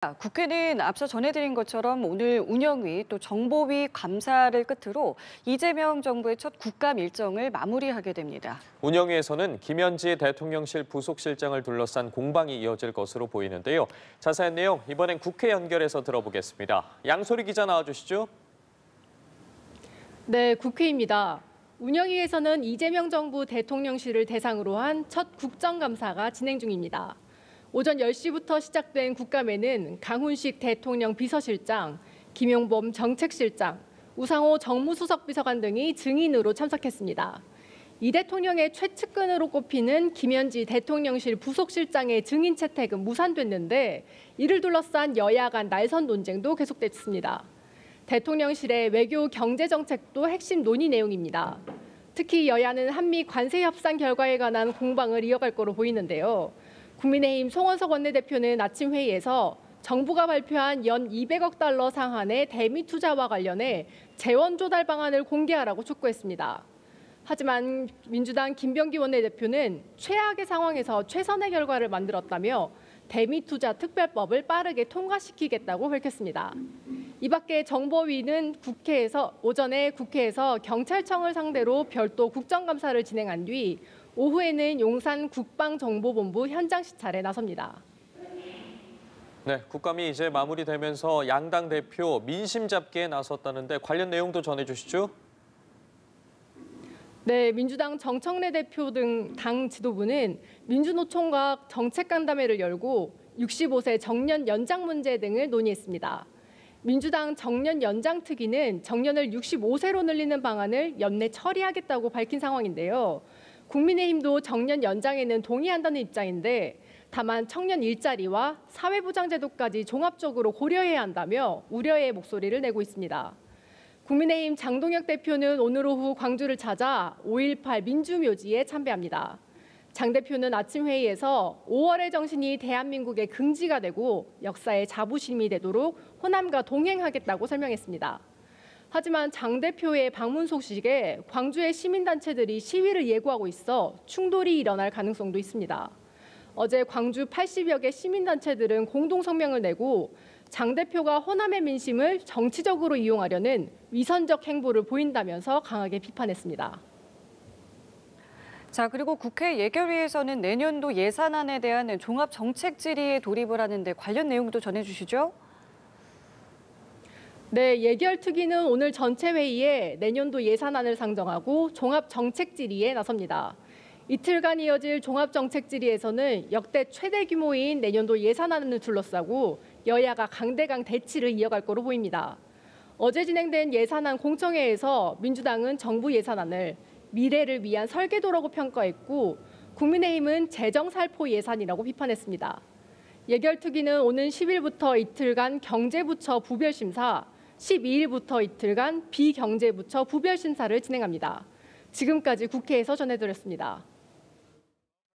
국회는 앞서 전해드린 것처럼 오늘 운영위 또 정보위 감사를 끝으로 이재명 정부의 첫 국감 일정을 마무리하게 됩니다. 운영위에서는 김현지 대통령실 부속실장을 둘러싼 공방이 이어질 것으로 보이는데요. 자세한 내용 이번엔 국회 연결해서 들어보겠습니다. 양소리 기자 나와주시죠. 네, 국회입니다. 운영위에서는 이재명 정부 대통령실을 대상으로 한 첫 국정감사가 진행 중입니다. 오전 10시부터 시작된 국감에는 강훈식 대통령 비서실장, 김용범 정책실장, 우상호 정무수석 비서관 등이 증인으로 참석했습니다. 이 대통령의 최측근으로 꼽히는 김현지 대통령실 부속실장의 증인 채택은 무산됐는데 이를 둘러싼 여야 간 날선 논쟁도 계속됐습니다. 대통령실의 외교 경제 정책도 핵심 논의 내용입니다. 특히 여야는 한미 관세 협상 결과에 관한 공방을 이어갈 거로 보이는데요. 국민의힘 송원석 원내대표는 아침 회의에서 정부가 발표한 연 200억 달러 상한의 대미 투자와 관련해 재원 조달 방안을 공개하라고 촉구했습니다. 하지만 민주당 김병기 원내대표는 최악의 상황에서 최선의 결과를 만들었다며 대미 투자 특별법을 빠르게 통과시키겠다고 밝혔습니다. 이 밖에 정보위는 오전에 국회에서 경찰청을 상대로 별도 국정감사를 진행한 뒤 오후에는 용산 국방정보본부 현장 시찰에 나섭니다. 네, 국감이 이제 마무리되면서 양당 대표 민심 잡기에 나섰다는데 관련 내용도 전해주시죠. 네, 민주당 정청래 대표 등 당 지도부는 민주노총과 정책간담회를 열고 65세 정년 연장 문제 등을 논의했습니다. 민주당 정년 연장 특위는 정년을 65세로 늘리는 방안을 연내 처리하겠다고 밝힌 상황인데요. 국민의힘도 정년 연장에는 동의한다는 입장인데 다만 청년 일자리와 사회보장제도까지 종합적으로 고려해야 한다며 우려의 목소리를 내고 있습니다. 국민의힘 장동혁 대표는 오늘 오후 광주를 찾아 5.18 민주묘지에 참배합니다. 장 대표는 아침 회의에서 5월의 정신이 대한민국의 긍지가 되고 역사의 자부심이 되도록 호남과 동행하겠다고 설명했습니다. 하지만 장 대표의 방문 소식에 광주의 시민단체들이 시위를 예고하고 있어 충돌이 일어날 가능성도 있습니다. 어제 광주 80여 개 시민단체들은 공동성명을 내고 장 대표가 호남의 민심을 정치적으로 이용하려는 위선적 행보를 보인다면서 강하게 비판했습니다. 자, 그리고 국회 예결위에서는 내년도 예산안에 대한 종합정책질의에 돌입을 하는데 관련 내용도 전해주시죠. 네, 예결특위는 오늘 전체 회의에 내년도 예산안을 상정하고 종합정책질의에 나섭니다. 이틀간 이어질 종합정책질의에서는 역대 최대 규모인 내년도 예산안을 둘러싸고 여야가 강대강 대치를 이어갈 거로 보입니다. 어제 진행된 예산안 공청회에서 민주당은 정부 예산안을 미래를 위한 설계도라고 평가했고 국민의힘은 재정살포 예산이라고 비판했습니다. 예결특위는 오는 10일부터 이틀간 경제부처 부별심사, 12일부터 이틀간 비경제부처 부별심사를 진행합니다. 지금까지 국회에서 전해드렸습니다.